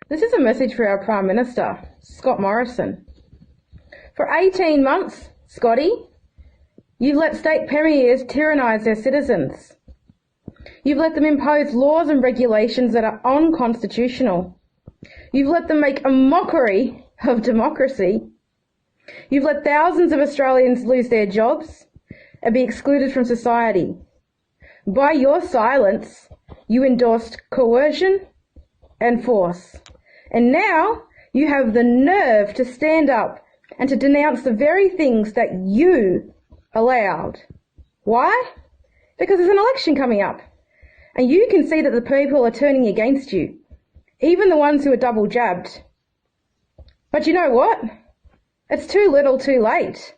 This is a message for our Prime Minister, Scott Morrison. For 18 months, Scotty, you've let state premiers tyrannise their citizens. You've let them impose laws and regulations that are unconstitutional. You've let them make a mockery of democracy. You've let thousands of Australians lose their jobs and be excluded from society. By your silence, you endorsed coercion and force. And now you have the nerve to stand up and to denounce the very things that you allowed. Why? Because there's an election coming up. And you can see that the people are turning against you, even the ones who are double jabbed. But you know what? It's too little too late.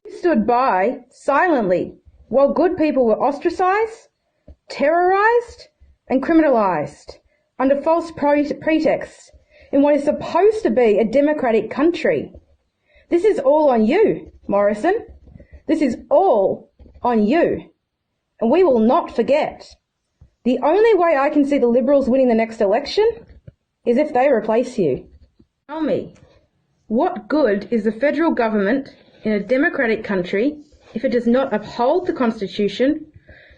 You stood by silently while good people were ostracised, terrorised and criminalised under false pretexts in what is supposed to be a democratic country. This is all on you, Morrison. This is all on you. And we will not forget. The only way I can see the Liberals winning the next election is if they replace you. Tell me, what good is the federal government in a democratic country if it does not uphold the Constitution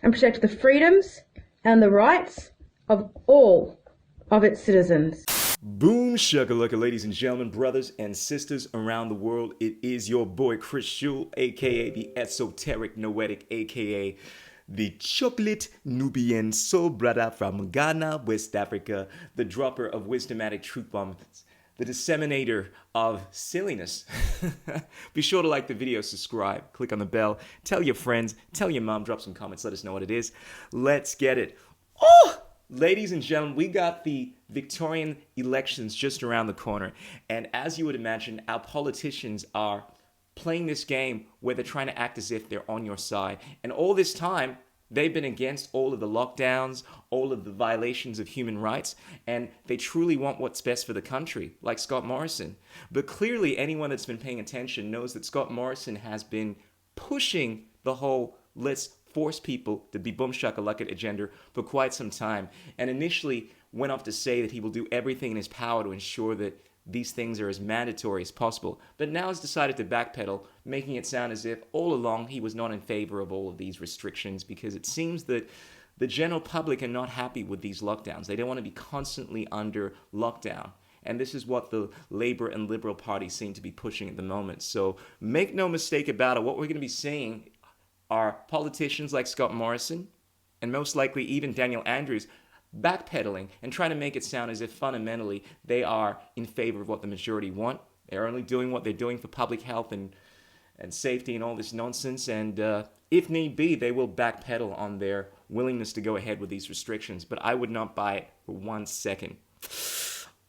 and protect the freedoms and the rights of all of its citizens? Boom shakalaka, ladies and gentlemen, brothers and sisters around the world. It is your boy Chris Shul, aka the Esoteric Noetic, aka the chocolate Nubian soul brother from Ghana, West Africa, the dropper of wisdomatic truth bombs, the disseminator of silliness. Be sure to like the video, subscribe, click on the bell, tell your friends, tell your mom, drop some comments, let us know what it is. Let's get it. Oh! Ladies and gentlemen, we got the Victorian elections just around the corner. And as you would imagine, our politicians are playing this game where they're trying to act as if they're on your side. And all this time, they've been against all of the lockdowns, all of the violations of human rights, and they truly want what's best for the country, like Scott Morrison. But clearly, anyone that's been paying attention knows that Scott Morrison has been pushing the whole let's force people to be boom shakalaka agenda for quite some time, and initially went off to say that he will do everything in his power to ensure that these things are as mandatory as possible, but now has decided to backpedal, making it sound as if all along he was not in favor of all of these restrictions, because it seems that the general public are not happy with these lockdowns. They don't want to be constantly under lockdown. And this is what the Labour and Liberal parties seem to be pushing at the moment. So make no mistake about it, what we're going to be seeing are politicians like Scott Morrison, and most likely even Daniel Andrews, backpedaling and trying to make it sound as if fundamentally they are in favor of what the majority want. They're only doing what they're doing for public health and safety and all this nonsense. And if need be, they will backpedal on their willingness to go ahead with these restrictions. But I would not buy it for 1 second.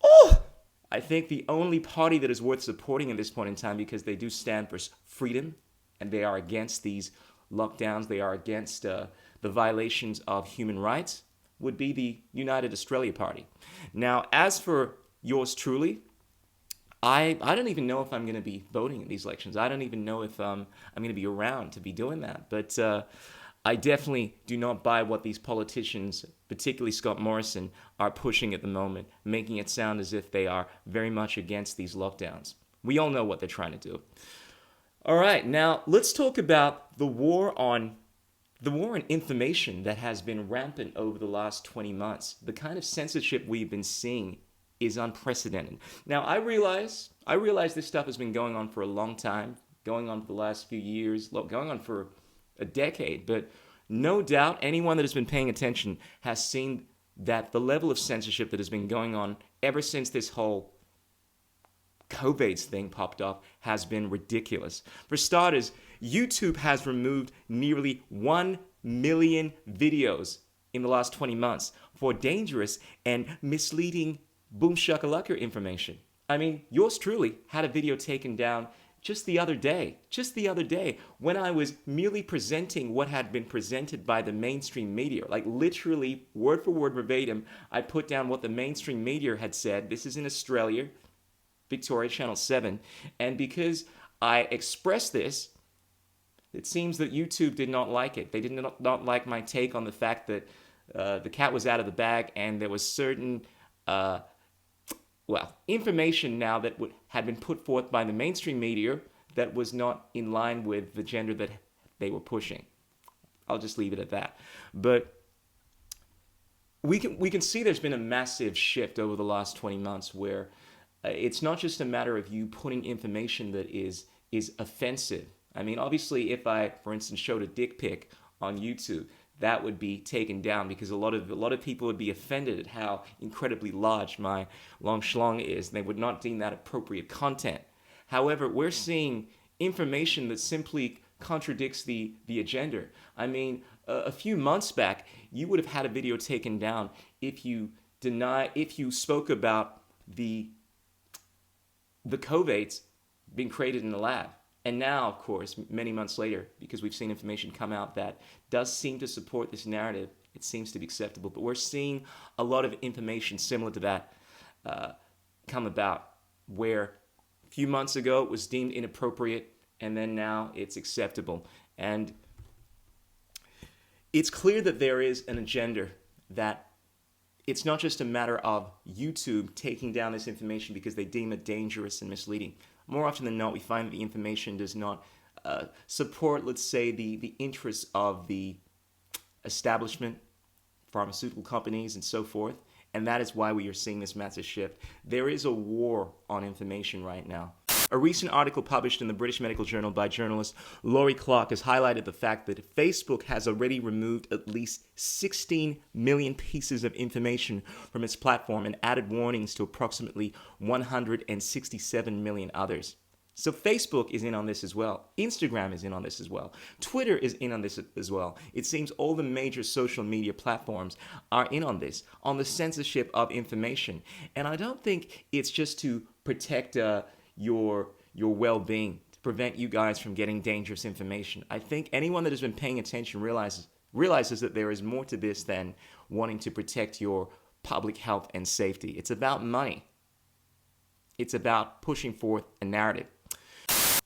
Oh! I think the only party that is worth supporting at this point in time, because they do stand for freedom and they are against these lockdowns, they are against the violations of human rights, would be the United Australia Party. Now, as for yours truly, I don't even know if I'm going to be voting in these elections. I don't even know if I'm going to be around to be doing that. But I definitely do not buy what these politicians, particularly Scott Morrison, are pushing at the moment, making it sound as if they are very much against these lockdowns. We all know what they're trying to do. All right, now let's talk about the war on information that has been rampant over the last 20 months. The kind of censorship we've been seeing is unprecedented. Now, I realize this stuff has been going on for a long time, going on for the last few years, going on for a decade, but no doubt anyone that has been paying attention has seen that the level of censorship that has been going on ever since this whole COVID thing popped up has been ridiculous. For starters, YouTube has removed nearly 1 million videos in the last 20 months for dangerous and misleading boom shakalaka information. I mean, yours truly had a video taken down just the other day, when I was merely presenting what had been presented by the mainstream media, like literally word for word verbatim. I put down what the mainstream media had said. This is in Australia, Victoria, Channel 7. And because I expressed this, it seems that YouTube did not like it. They did not like my take on the fact that the cat was out of the bag and there was certain information now that had been put forth by the mainstream media that was not in line with the agenda that they were pushing. I'll just leave it at that. But we can see there's been a massive shift over the last 20 months where it's not just a matter of you putting information that is offensive. I mean, obviously, if I, for instance, showed a dick pic on YouTube, that would be taken down because a lot of people would be offended at how incredibly large my long schlong is. They would not deem that appropriate content. However, we're seeing information that simply contradicts the agenda. I mean, a few months back, you would have had a video taken down if you spoke about the COVIDs being created in the lab. And now, of course, many months later, because we've seen information come out that does seem to support this narrative, it seems to be acceptable. But we're seeing a lot of information similar to that come about, where a few months ago it was deemed inappropriate, and then now it's acceptable. And it's clear that there is an agenda, that it's not just a matter of YouTube taking down this information because they deem it dangerous and misleading. More often than not, we find that the information does not support, let's say, the interests of the establishment, pharmaceutical companies, and so forth. And that is why we are seeing this massive shift. There is a war on information right now. A recent article published in the British Medical Journal by journalist Laurie Clark has highlighted the fact that Facebook has already removed at least 16 million pieces of information from its platform and added warnings to approximately 167 million others. So Facebook is in on this as well. Instagram is in on this as well. Twitter is in on this as well. It seems all the major social media platforms are in on this, on the censorship of information. And I don't think it's just to protect your well-being, to prevent you guys from getting dangerous information. I think anyone that has been paying attention realizes that there is more to this than wanting to protect your public health and safety. It's about money. It's about pushing forth a narrative.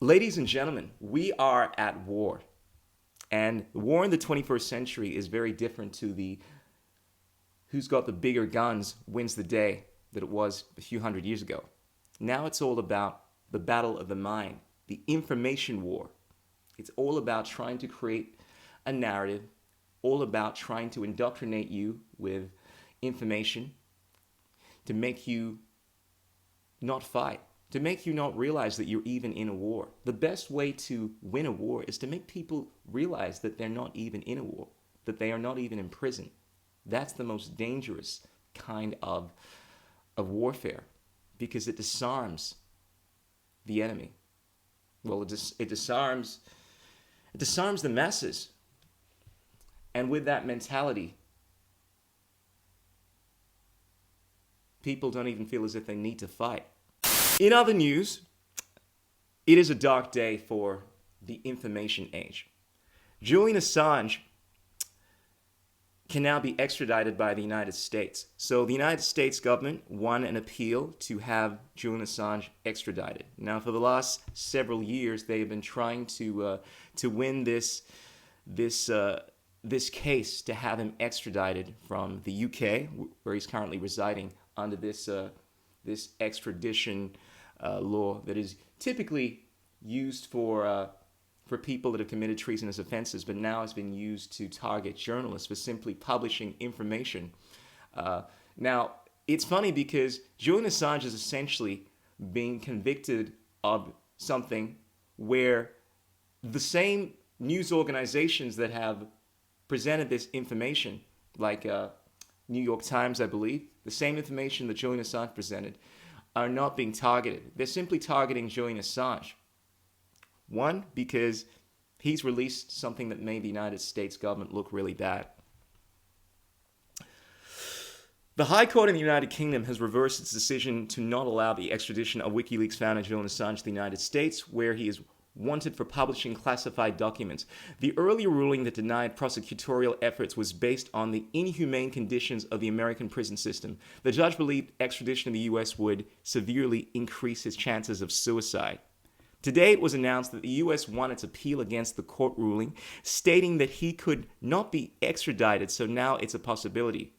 Ladies and gentlemen, we are at war. And the war in the 21st century is very different to the who's got the bigger guns wins the day that it was a few hundred years ago. Now it's all about the battle of the mind, the information war. It's all about trying to create a narrative, all about trying to indoctrinate you with information to make you not fight, to make you not realize that you're even in a war. The best way to win a war is to make people realize that they're not even in a war, that they are not even in prison. That's the most dangerous kind of warfare, because it disarms the enemy. Well, it disarms the masses. And with that mentality, people don't even feel as if they need to fight. In other news, it is a dark day for the information age. Julian Assange can now be extradited by the United States. So the United States government won an appeal to have Julian Assange extradited. Now, for the last several years, they have been trying to win this case to have him extradited from the UK, where he's currently residing, under this extradition law that is typically used for people that have committed treasonous offenses, but now has been used to target journalists for simply publishing information. Now, it's funny because Julian Assange is essentially being convicted of something where the same news organizations that have presented this information, like New York Times, I believe, the same information that Julian Assange presented, are not being targeted. They're simply targeting Julian Assange. One, because he's released something that made the United States government look really bad. The High Court in the United Kingdom has reversed its decision to not allow the extradition of WikiLeaks founder Julian Assange to the United States, where he is wanted for publishing classified documents. The earlier ruling that denied prosecutorial efforts was based on the inhumane conditions of the American prison system. The judge believed extradition in the U.S. would severely increase his chances of suicide. Today, it was announced that the U.S. won its appeal against the court ruling, stating that he could not be extradited, so now it's a possibility.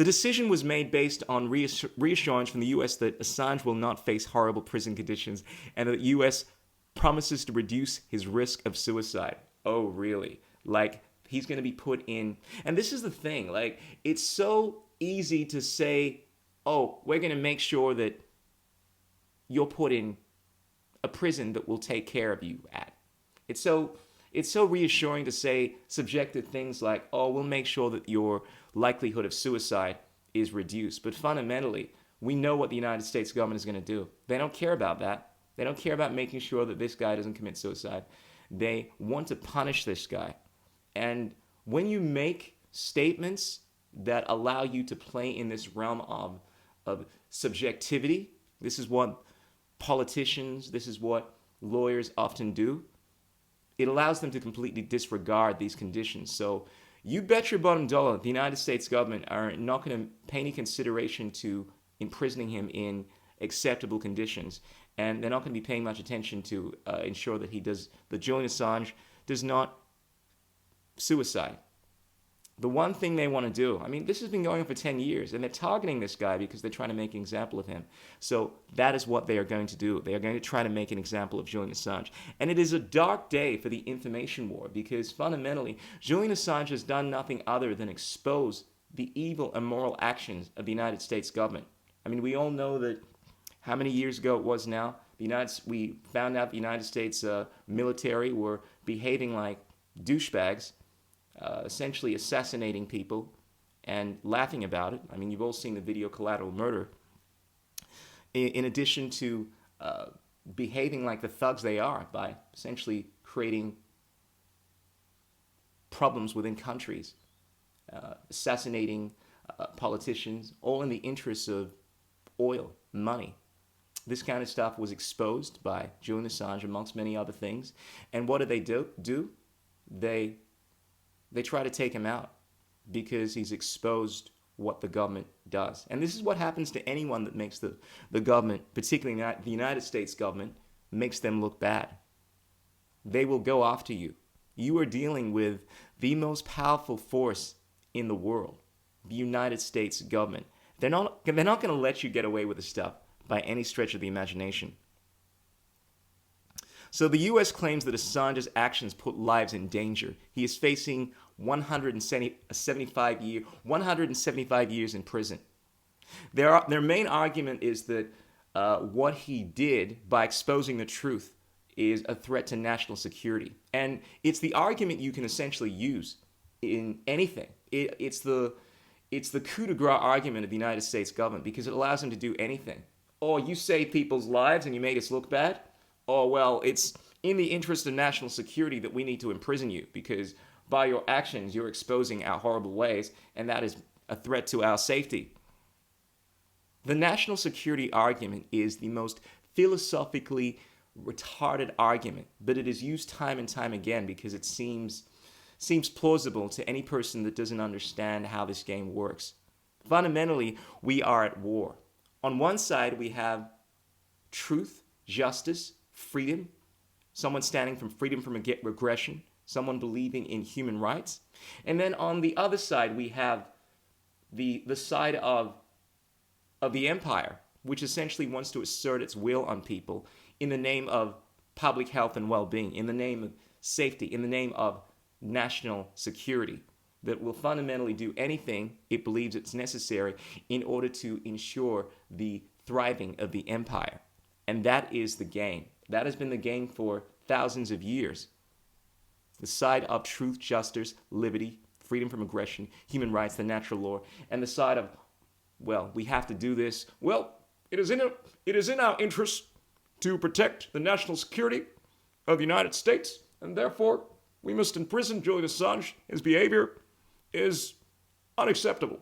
The decision was made based on reassurance from the US that Assange will not face horrible prison conditions and that the US promises to reduce his risk of suicide. Oh, really? Like, he's going to be put in. And this is the thing. Like, it's so easy to say, oh, we're going to make sure that you're put in a prison that will take care of you at. It's so reassuring to say subjective things like, oh, we'll make sure that your likelihood of suicide is reduced. But fundamentally, we know what the United States government is going to do. They don't care about that. They don't care about making sure that this guy doesn't commit suicide. They want to punish this guy. And when you make statements that allow you to play in this realm of subjectivity, this is what politicians, this is what lawyers often do. It allows them to completely disregard these conditions. So you bet your bottom dollar the United States government are not going to pay any consideration to imprisoning him in acceptable conditions. And they're not going to be paying much attention to ensure that Julian Assange does not suicide. The one thing they want to do, I mean, this has been going on for 10 years, and they're targeting this guy because they're trying to make an example of him. So that is what they are going to do. They are going to try to make an example of Julian Assange. And it is a dark day for the information war because fundamentally, Julian Assange has done nothing other than expose the evil, immoral actions of the United States government. I mean, we all know that how many years ago it was now, we found out the United States military were behaving like douchebags, essentially assassinating people and laughing about it. I mean, you've all seen the video Collateral Murder. In addition to behaving like the thugs they are by essentially creating problems within countries, assassinating politicians, all in the interests of oil, money. This kind of stuff was exposed by Julian Assange, amongst many other things. And what do? They try to take him out because he's exposed what the government does. And this is what happens to anyone that makes the government, particularly the United States government, makes them look bad. They will go after you. You are dealing with the most powerful force in the world, the United States government. They're not going to let you get away with this stuff by any stretch of the imagination. So the U.S. claims that Assange's actions put lives in danger. He is facing 175 years in prison. Their main argument is that what he did by exposing the truth is a threat to national security. And it's the argument you can essentially use in anything. It's the coup de grace argument of the United States government because it allows them to do anything. Oh, you saved people's lives and you made us look bad? Oh, well, it's in the interest of national security that we need to imprison you because by your actions, you're exposing our horrible ways, and that is a threat to our safety. The national security argument is the most philosophically retarded argument, but it is used time and time again because it seems plausible to any person that doesn't understand how this game works. Fundamentally, we are at war. On one side, we have truth, justice, freedom, someone standing for freedom from aggression, someone believing in human rights. And then on the other side, we have the side of the empire, which essentially wants to assert its will on people in the name of public health and well-being, in the name of safety, in the name of national security, that will fundamentally do anything it believes it's necessary in order to ensure the thriving of the empire. And that is the game. That has been the game for thousands of years. The side of truth, justice, liberty, freedom from aggression, human rights, the natural law, and the side of, well, we have to do this. Well, it is in our interest to protect the national security of the United States, and therefore we must imprison Julian Assange. His behavior is unacceptable.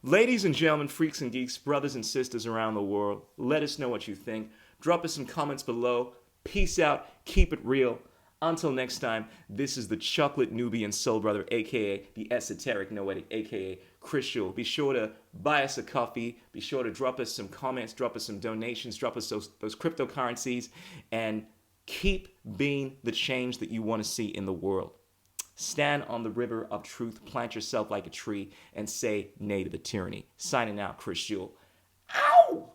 Ladies and gentlemen, freaks and geeks, brothers and sisters around the world, let us know what you think. Drop us some comments below. Peace out. Keep it real. Until next time, this is the Chocolate Nubian Soul Brother, a.k.a. the Esoteric Noetic, a.k.a. Crystal. Be sure to buy us a coffee. Be sure to drop us some comments, drop us some donations, drop us those cryptocurrencies, and keep being the change that you want to see in the world. Stand on the river of truth, plant yourself like a tree, and say nay to the tyranny. Signing out, Chris Jewell. Ow!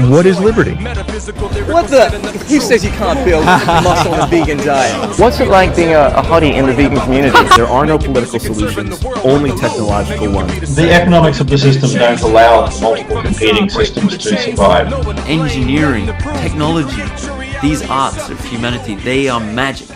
What is liberty? What the? Who says you can't build muscle on a vegan diet? What's it like being a hottie in the vegan community? There are no political solutions, only technological ones. The economics of the system don't allow multiple competing systems to survive. Engineering, technology, these arts of humanity, they are magic.